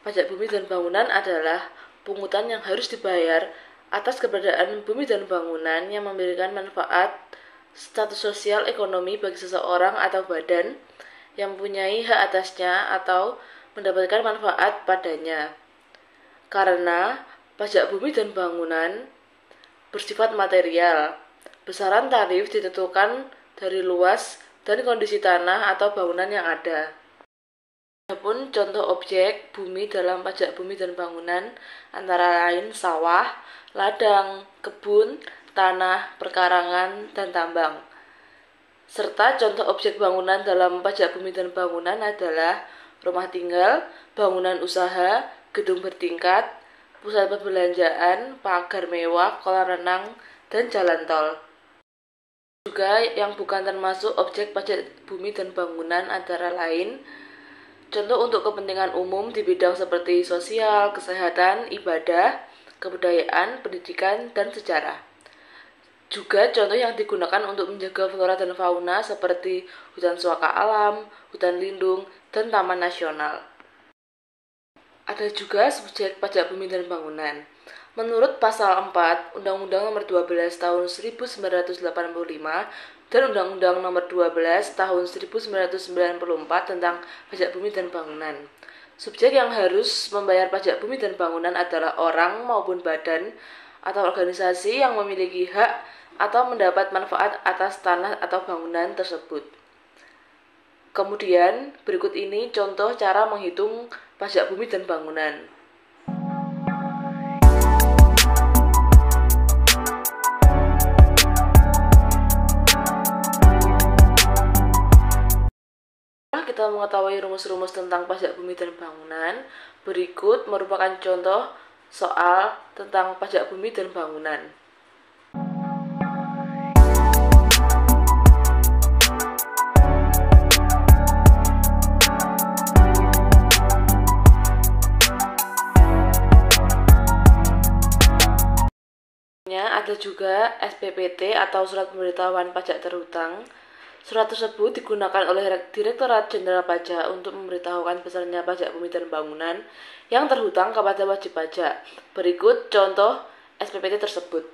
Pajak bumi dan bangunan adalah pungutan yang harus dibayar atas keberadaan bumi dan bangunan yang memberikan manfaat status sosial ekonomi bagi seseorang atau badan yang mempunyai hak atasnya atau mendapatkan manfaat padanya. Karena pajak bumi dan bangunan bersifat material, besaran tarif ditentukan dari luas dan kondisi tanah atau bangunan yang ada. Adapun contoh objek bumi dalam pajak bumi dan bangunan antara lain sawah, ladang, kebun, tanah, perkarangan, dan tambang. Serta contoh objek bangunan dalam pajak bumi dan bangunan adalah rumah tinggal, bangunan usaha, gedung bertingkat, pusat perbelanjaan, pagar mewah, kolam renang, dan jalan tol. Juga yang bukan termasuk objek pajak bumi dan bangunan antara lain contoh untuk kepentingan umum di bidang seperti sosial, kesehatan, ibadah, kebudayaan, pendidikan, dan sejarah. Juga contoh yang digunakan untuk menjaga flora dan fauna seperti hutan suaka alam, hutan lindung, dan taman nasional. Ada juga subjek pajak bumi dan bangunan. Menurut Pasal 4 Undang-Undang Nomor 12 Tahun 1985 dan Undang-Undang Nomor 12 Tahun 1994 tentang pajak bumi dan bangunan, subjek yang harus membayar pajak bumi dan bangunan adalah orang maupun badan atau organisasi yang memiliki hak atau mendapat manfaat atas tanah atau bangunan tersebut. Kemudian berikut ini contoh cara menghitung pajak bumi dan bangunan. Setelah kita mengetahui rumus-rumus tentang pajak bumi dan bangunan, berikut merupakan contoh soal tentang pajak bumi dan bangunan. Ada juga SPPT atau Surat Pemberitahuan Pajak Terhutang. Surat tersebut digunakan oleh Direktorat Jenderal Pajak untuk memberitahukan besarnya pajak bumi dan bangunan yang terhutang kepada wajib pajak. Berikut contoh SPPT tersebut.